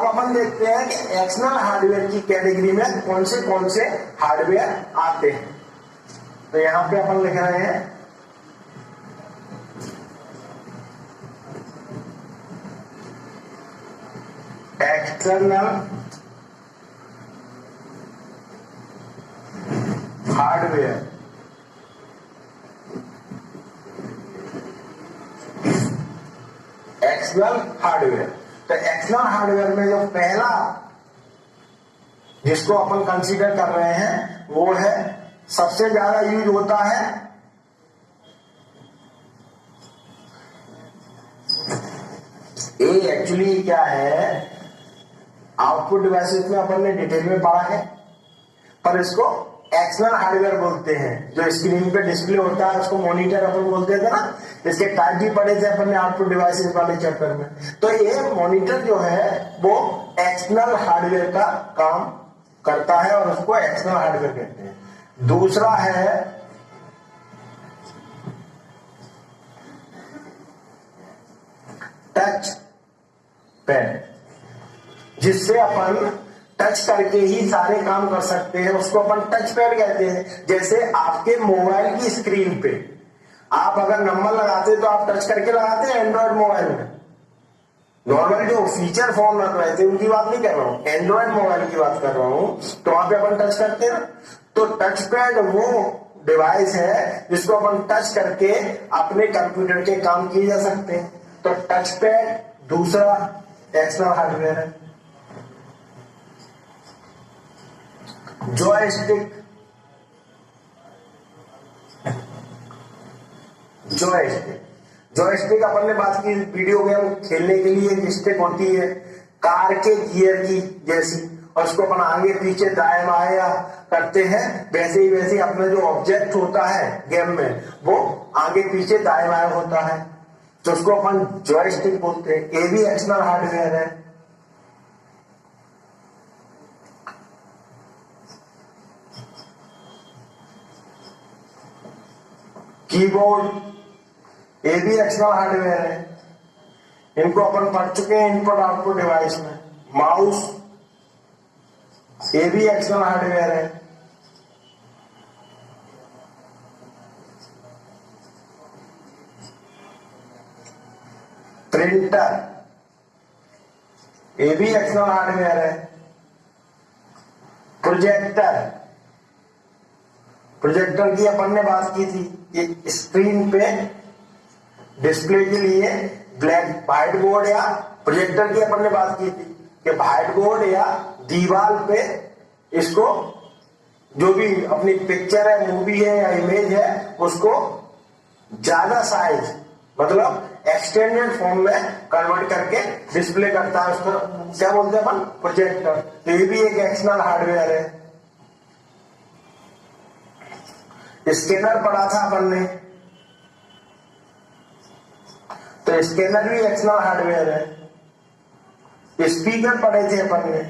अब अपन देखते हैं कि एक्सटर्नल हार्डवेयर की कैटेगरी में कौन से हार्डवेयर आते हैं। तो यहां पे अपन लिख रहे हैं एक्सटर्नल हार्डवेयर। एक्सटर्नल हार्डवेयर, तो एक्सटर्नल हार्डवेयर में जो पहला जिसको अपन कंसीडर कर रहे हैं वो है, सबसे ज्यादा यूज होता है ये एक्चुअली क्या है, आउटपुट डिवाइसेस में अपन ने डिटेल में पढ़ा है, पर इसको एक्सटर्नल हार्डवेयर बोलते हैं। जो स्क्रीन पे डिस्प्ले होता है उसको मॉनिटर अपन बोलते थे ना, इसके टाइप भी पढ़े थे अपन ने आउटपुट डिवाइसेस वाले चैप्टर में। तो ये मॉनिटर जो है वो एक्सटर्नल हार्डवेयर का काम करता है और उसको एक्सटर्नल हार्डवेयर कहते हैं। दूसरा है टच पैड, जिससे अपन टच करके ही सारे काम कर सकते हैं, उसको अपन टच पैड कहते हैं। जैसे आपके मोबाइल की स्क्रीन पे आप अगर नंबर लगाते तो आप टच करके लगाते हैं एंड्रॉइड मोबाइल में। नॉर्मल जो फीचर फोन रख रहे थे उनकी बात नहीं कर रहा हूं, एंड्रॉइड मोबाइल की बात कर रहा हूं, तो वहां पे अपन टच करते हैं। तो टच पैड वो डिवाइस है जिसको अपन टच करके अपने कंप्यूटर के काम किए जा सकते हैं। तो टच पैड दूसरा एक्सटर्नल हार्डवेयर है। जॉयस्टिक, जॉयस्टिक अपन ने बात की वीडियो गेम खेलने के लिए एक स्टिक होती है कार के गियर की जैसी, और उसको अपन आगे पीछे दाएं बाएं करते हैं। वैसे ही अपना जो ऑब्जेक्ट होता है गेम में वो आगे पीछे दाएं बाएं होता है, तो उसको अपन जॉयस्टिक बोलते हैं। ये भी एक्सटर्नल हार्डवेयर है। कीबोर्ड, ये भी एक्सटर्नल हार्डवेयर है। इनको अपन पढ़ चुके हैं इनपुट आउटपुट डिवाइस में। माउस, ये भी एक्सटर्नल हार्डवेयर है। प्रिंटर, ये भी एक्सटर्नल हार्डवेयर है। प्रोजेक्टर की अपन ने बात की थी, ये स्क्रीन पे डिस्प्ले के लिए ब्लैक व्हाइट बोर्ड, या प्रोजेक्टर की अपन ने बात की थी कि व्हाइट बोर्ड या दीवार पे इसको जो भी अपनी पिक्चर है, मूवी है या इमेज है, उसको ज्यादा साइज मतलब एक्सटेंडेड फॉर्म में कन्वर्ट करके डिस्प्ले करता है। उसको क्या बोलते हैं अपन, प्रोजेक्टर। तो ये भी एक एक्सटर्नल हार्डवेयर है। स्कैनर पढ़ा था अपन ने, तो स्कैनर भी एक्सटर्नल हार्डवेयर है। स्पीकर पढ़े थे अपन ने,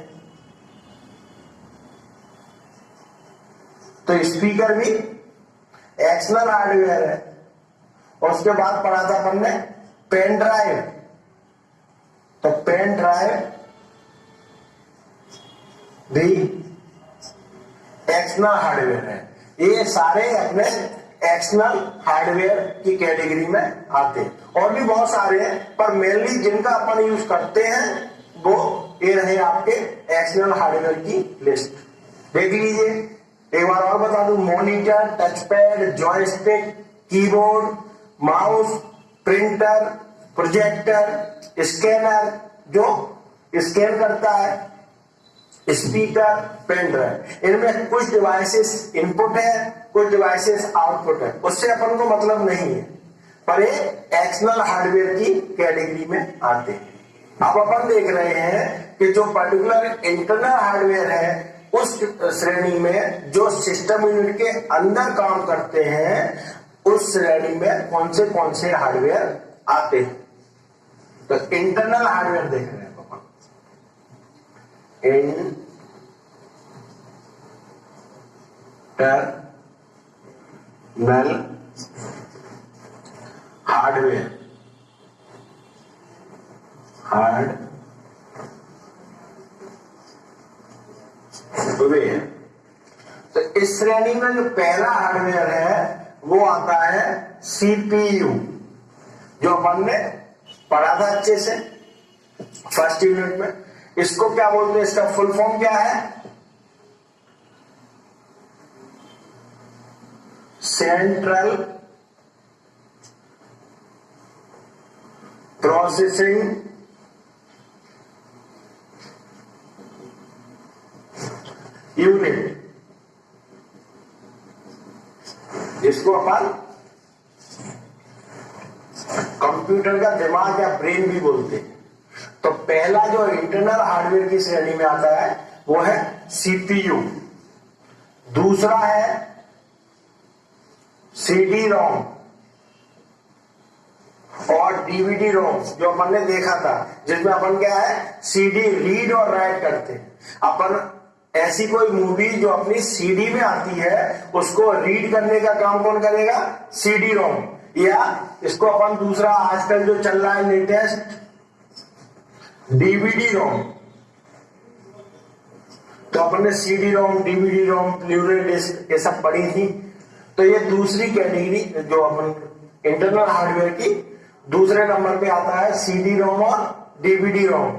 तो स्पीकर भी एक्सटर्नल हार्डवेयर है। और उसके बाद पढ़ा था अपन ने पेन ड्राइव, तो पेन ड्राइव भी एक्सटर्नल हार्डवेयर है। ये सारे अपने एक्सटर्नल हार्डवेयर की कैटेगरी में आते हैं। और भी बहुत सारे हैं, पर मेनली जिनका अपन यूज करते हैं वो ये रहे आपके एक्सटर्नल हार्डवेयर की लिस्ट। देख लीजिए, एक बार और बता दूं, monitor, touch pad, joystick, keyboard, mouse, printer, projector, scanner जो स्कैन करता है, स्पीकर, पेन ड्राइव। इनमें कुछ डिवाइसेस इनपुट है, कुछ डिवाइसेस आउटपुट है, उससे अपन को मतलब नहीं है, पर ये एक्सटर्नल हार्डवेयर की कैटेगरी में आते हैं। अब अपन देख रहे हैं कि जो पर्टिकुलर इंटरनल हार्डवेयर है उस श्रेणी में जो सिस्टम यूनिट के अंदर काम करते हैं, उस श्रेणी में कौन से हार्डवेयर आते हैं। तो इंटरनल हार्डवेयर देख रहे हैं अपन, इंटरनल हार्डवेयर, वे हैं। तो इस श्रेणी में जो पहला हार्डवेयर है वो आता है सीपीयू, जो अपन ने पढ़ा था अच्छे से फर्स्ट यूनिट में। इसको क्या बोलते हैं, इसका फुल फॉर्म क्या है? सेंट्रल प्रोसेसिंग यूनिट, जिसको अपन कंप्यूटर का दिमाग या ब्रेन भी बोलते हैं। तो पहला जो इंटरनल हार्डवेयर की श्रेणी में आता है वो है सीपीयू। दूसरा है सीडी रोम और डीवीडी रोम, जो अपन ने देखा था, जिसमें अपन क्या है सीडी रीड और राइट करते हैं। अपन ऐसी कोई मूवी जो अपनी सीडी में आती है उसको रीड करने का काम कौन करेगा? CD ROM. या इसको अपन दूसरा आजकल जो चल रहा है लेटेस्ट, डीवीडी रोम। तो अपन ने सीडी रोम, डीवीडी रोम, ब्लूरे डिस्क ये सब पढ़ी थी। तो ये दूसरी कैटेगरी जो अपन इंटरनल हार्डवेयर की दूसरे नंबर पे आता है सीडी रोम और डीवीडी रोम,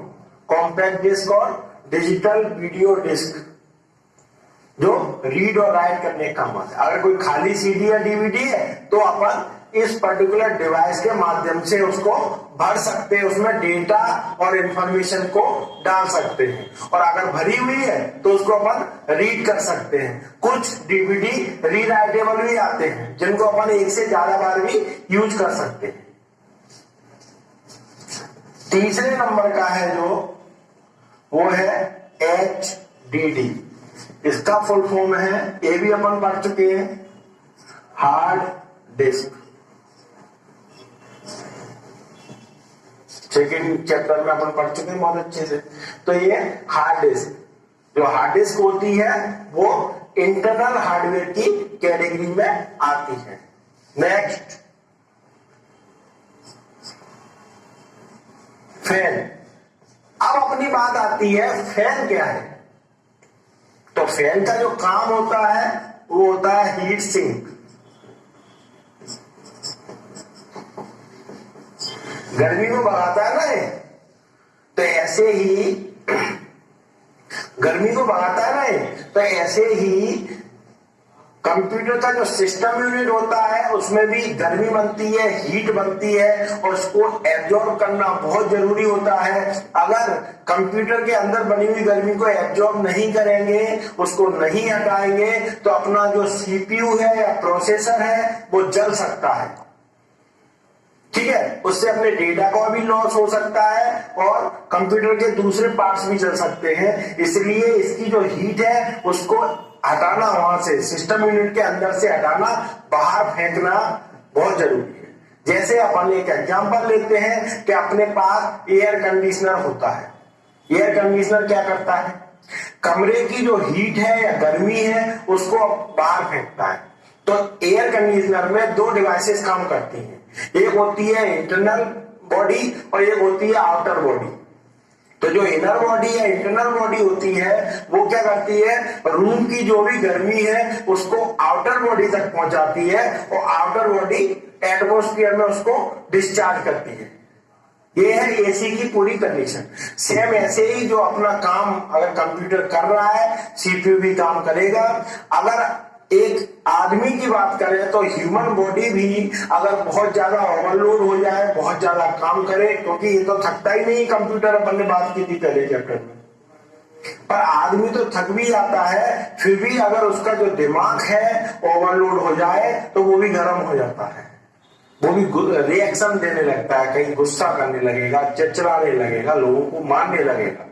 कॉम्पैक्ट डिस्क और डिजिटल वीडियो डिस्क, जो रीड और राइट करने का काम आता है। अगर कोई खाली सीडी या डीवीडी है तो अपन इस पर्टिकुलर डिवाइस के माध्यम से उसको भर सकते हैं, उसमें डेटा और इंफॉर्मेशन को डाल सकते हैं। और अगर भरी हुई है तो उसको अपन रीड कर सकते हैं। कुछ डीवीडी रीराइटेबल भी आते हैं, जिनको अपन एक से ज्यादा बार भी यूज कर सकते हैं। तीसरे नंबर का है जो, वो है HDD। इसका फुल फॉर्म है, ये भी अपन पढ़ चुके हैं, हार्ड डिस्क। सेकेंड चैप्टर में अपन पढ़ चुके हैं बहुत अच्छे से। तो ये हार्ड डिस्क, जो हार्ड डिस्क होती है वो इंटरनल हार्डवेयर की कैटेगरी में आती है। Next, fan. अब अपनी बात आती है फैन क्या है। तो फैन का जो काम होता है वो होता है हीट सिंक। गर्मी को भगाता है ना ये, तो ऐसे ही गर्मी को भगाता है ना ये, तो ऐसे ही कंप्यूटर का जो सिस्टम यूनिट होता है उसमें भी गर्मी बनती है, हीट बनती है, और उसको एब्जॉर्ब करना बहुत जरूरी होता है। अगर कंप्यूटर के अंदर बनी हुई गर्मी को एब्जॉर्ब नहीं करेंगे, उसको नहीं हटाएंगे, तो अपना जो सीपीयू है या प्रोसेसर है वो जल सकता है। ठीक है, उससे अपने डेटा का भी लॉस हो सकता है और कंप्यूटर के दूसरे पार्ट्स भी जल सकते हैं। इसलिए इसकी जो हीट है उसको हटाना, वहां से सिस्टम यूनिट के अंदर से हटाना, बाहर फेंकना बहुत जरूरी है। जैसे अपन एक एग्जांपल लेते हैं कि अपने पास एयर कंडीशनर होता है। एयर कंडीशनर क्या करता है? कमरे की जो हीट है या गर्मी है उसको बाहर फेंकता है। तो एयर कंडीशनर में दो डिवाइसेस काम करती हैं, एक होती है इंटरनल बॉडी और एक होती है आउटर बॉडी। तो जो इनर बॉडी या इंटरनल बॉडी होती है वो क्या करती है, रूम की जो भी गर्मी है उसको आउटर बॉडी तक पहुंचाती है और आउटर बॉडी एटमॉस्फेयर में उसको डिस्चार्ज करती है। ये है एसी की पूरी कंडीशन। सेम ऐसे ही जो अपना काम अगर कंप्यूटर कर रहा है, सीपीयू भी काम करेगा। अगर एक आदमी की बात करें तो ह्यूमन बॉडी भी अगर बहुत ज्यादा ओवरलोड हो जाए, बहुत ज्यादा काम करे, क्योंकि ये तो थकता ही नहीं कंप्यूटर, अपन ने बात की थी पहले चैप्टर में, पर आदमी तो थक भी जाता है, फिर भी अगर उसका जो दिमाग है ओवरलोड हो जाए तो वो भी गर्म हो जाता है, वो भी रिएक्शन देने लगता है, कहीं गुस्सा करने लगेगा, चिड़चिड़ाने लगेगा, लोगों को मारने लगेगा।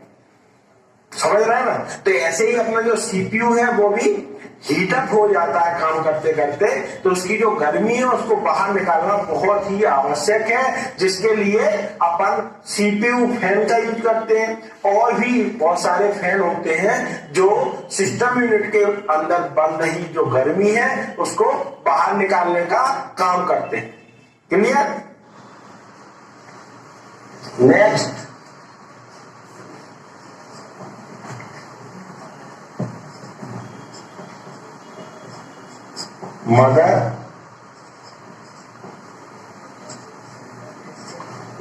समझ रहे हैं ना? तो ऐसे ही अपना जो सीपीयू है वो भी हीटअप हो जाता है काम करते करते, तो उसकी जो गर्मी है उसको बाहर निकालना बहुत ही आवश्यक है, जिसके लिए अपन सीपीयू फैन का यूज करते हैं। और भी बहुत सारे फैन होते हैं जो सिस्टम यूनिट के अंदर बन रही जो गर्मी है उसको बाहर निकालने का काम करते हैं। Clear? Next, mother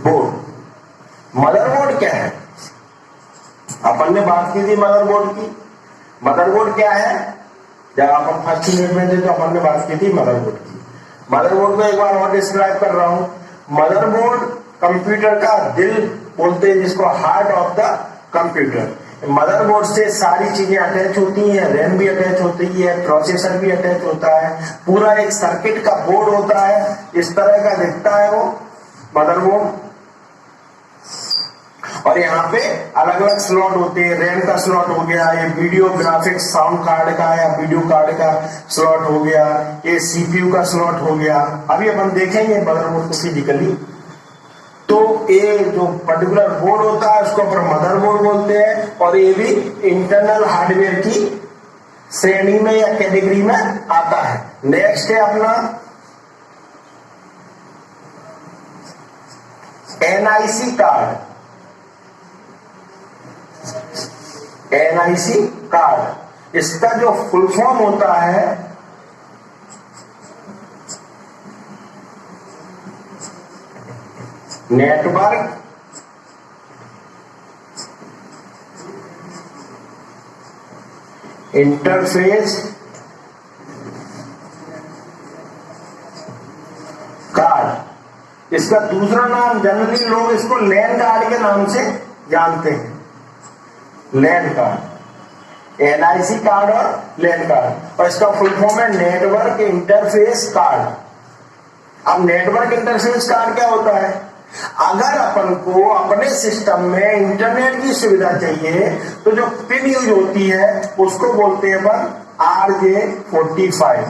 board. Motherboard क्या है? अपन ने बात की थी मदरबोर्ड की। मदरबोर्ड क्या है? जब अपन फर्स्ट यूनिट में थे तो अपन ने बात की थी मदरबोर्ड की। मदरबोर्ड में एक बार और डिस्क्राइब कर रहा हूं। मदरबोर्ड कंप्यूटर का दिल बोलते हैं, जिसको heart of the computer. Motherboard से सारी चीजें अटैच होती हैं, रैम भी अटैच होती है, प्रोसेसर भी अटैच होता है, पूरा एक सर्किट का बोर्ड होता है, इस तरह का दिखता है वो मदरबोर्ड। और यहाँ पे अलग अलग स्लॉट होते हैं, रैम का स्लॉट हो गया, ये वीडियो ग्राफिक्स साउंड कार्ड का या वीडियो कार्ड का स्लॉट हो गया, ये सीपीयू का स्लॉट हो गया। अभी अपन देखेंगे मदरबोर्ड को फिजिकली। तो ये जो पर्टिकुलर बोर्ड होता है उसको अपन मदरबोर्ड बोलते हैं, और ये भी इंटरनल हार्डवेयर की श्रेणी में या कैटेगरी में आता है। नेक्स्ट है अपना एनआईसी कार्ड। एनआईसी कार्ड, इसका जो फुल फॉर्म होता है नेटवर्क इंटरफेस कार्ड। इसका दूसरा नाम जनरली लोग इसको लैन कार्ड के नाम से जानते हैं। लैन कार्ड, एनआईसी कार्ड और लैन कार्ड, और इसका फुल फॉर्म है नेटवर्क इंटरफेस कार्ड। अब नेटवर्क इंटरफेस कार्ड क्या होता है? अगर अपन को अपने सिस्टम में इंटरनेट की सुविधा चाहिए तो जो पिन यूज होती है उसको बोलते हैं अपन RJ45,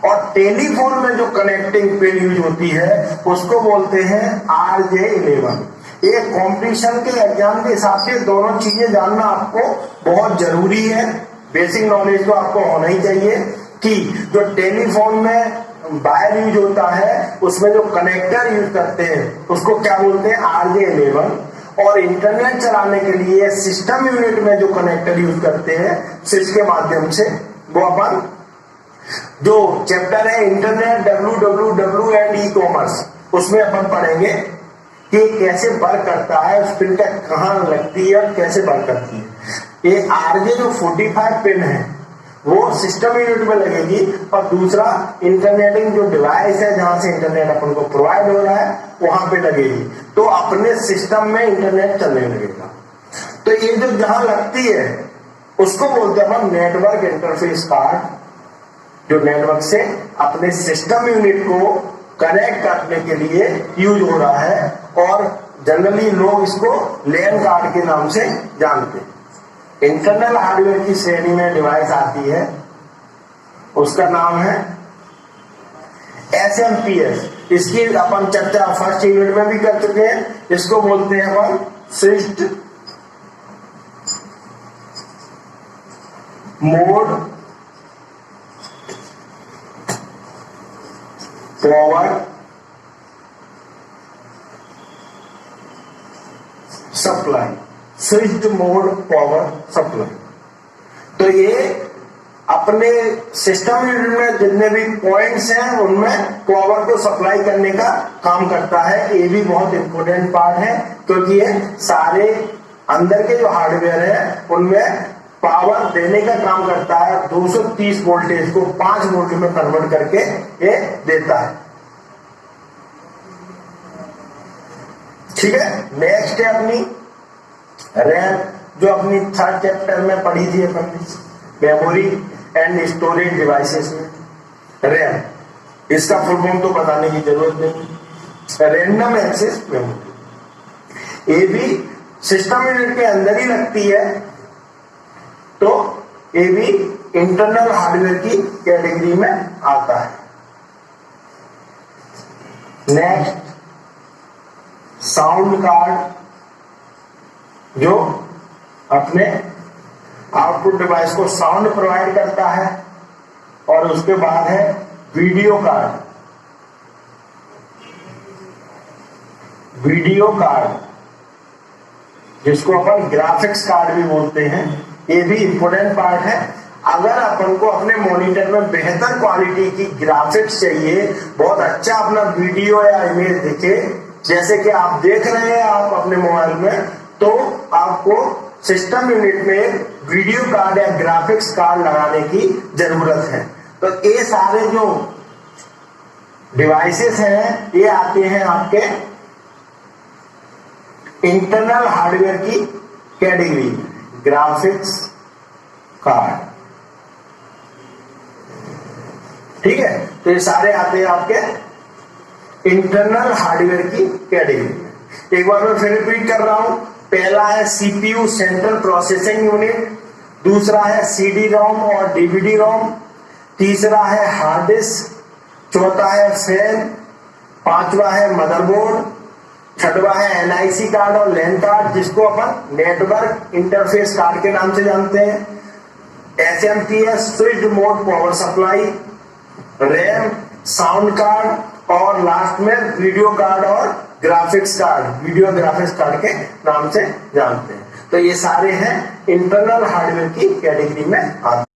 और टेलीफोन में जो कनेक्टिंग पिन यूज होती है उसको बोलते हैं RJ11। ये कॉम्पिटिशन के एग्जाम के हिसाब से दोनों चीजें जानना आपको बहुत जरूरी है। बेसिक नॉलेज तो आपको होना ही चाहिए कि जो टेलीफोन में वायर यूज होता है उसमें जो कनेक्टर यूज करते हैं उसको क्या बोलते हैं RJ11, और इंटरनेट चलाने के लिए सिस्टम यूनिट में जो कनेक्टर यूज करते हैं स्विच के माध्यम से, वो अपन जो चैप्टर है internet WWW and e commerce, उसमें अपन पढ़ेंगे कि कैसे वर्क करता है, उस पिन का कहां लगती है, कैसे वर्क करती है। ये RJ जो 45 पिन है वो सिस्टम यूनिट में लगेगी, और दूसरा इंटरनेटिंग जो डिवाइस है जहां से इंटरनेट अपन को प्रोवाइड हो रहा है वहां पे लगेगी, तो अपने सिस्टम में इंटरनेट चलने लगेगा। तो ये जो जहां लगती है उसको बोलते हैं अपन नेटवर्क इंटरफेस कार्ड, जो नेटवर्क से अपने सिस्टम यूनिट को कनेक्ट करने के लिए यूज हो रहा है, और जनरली लोग इसको लैन कार्ड के नाम से जानते हैं। इंटरनल हार्डवेयर की श्रेणी में डिवाइस आती है, उसका नाम है SMPS। इसकी अपन चर्चा फर्स्ट यूनिट में भी कर चुके हैं। इसको बोलते हैं अपन switched mode power supply, switched mode power supply. तो ये अपने सिस्टम यूनिट में जितने भी पॉइंट्स हैं उनमें पावर को सप्लाई करने का काम करता है। ये भी बहुत इंपॉर्टेंट पार्ट है, क्योंकि ये सारे अंदर के जो हार्डवेयर है उनमें पावर देने का काम करता है। 230 वोल्टेज को 5 वोल्ट में कन्वर्ट करके ये देता है। ठीक है, नेक्स्ट है अपनी रैम, जो अपनी थर्ड चैप्टर में पढ़ी थी अपन ने, मेमोरी एंड स्टोरेज डिवाइसेस में। रैम, इसका फुल फॉर्म तो बताने की जरूरत नहीं, रैंडम एक्सेस मेमोरी। ये भी सिस्टम यूनिट के अंदर ही लगती है, तो ये भी इंटरनल हार्डवेयर की कैटेगरी में आता है। नेक्स्ट साउंड कार्ड, जो अपने आउटपुट डिवाइस को साउंड प्रोवाइड करता है। और उसके बाद है वीडियो कार्ड। वीडियो कार्ड जिसको अपन ग्राफिक्स कार्ड भी बोलते हैं, ये भी इंपॉर्टेंट पार्ट है। अगर अपन को अपने मॉनिटर में बेहतर क्वालिटी की ग्राफिक्स चाहिए, बहुत अच्छा अपना वीडियो या इमेज दिखे, जैसे कि आप देख रहे हैं आप अपने मोबाइल में, तो आपको सिस्टम यूनिट में वीडियो कार्ड या ग्राफिक्स कार्ड लगाने की जरूरत है। तो ये सारे जो डिवाइसेस हैं ये आते हैं आपके इंटरनल हार्डवेयर की कैटेगरी, ग्राफिक्स कार्ड, ठीक है। तो ये सारे आते हैं आपके इंटरनल हार्डवेयर की कैटेगरी में। एक बार मैं फिर रिपीट कर रहा हूं, पहला है सीपीयू सेंट्रल प्रोसेसिंग यूनिट, दूसरा है सीडी रोम और डीवीडी रोम, तीसरा है हार्ड डिस्क, चौथा है फैन, पांचवा है मदरबोर्ड, छठवा है एनआईसी कार्ड और लैन कार्ड जिसको अपन नेटवर्क इंटरफेस कार्ड के नाम से जानते हैं, SMPS switched mode power supply, RAM, sound card और लास्ट में वीडियो कार्ड और graphics card, video graphics card के नाम से जानते हैं। तो ये सारे हैं इंटरनल हार्डवेयर की कैटेगरी में आते हैं।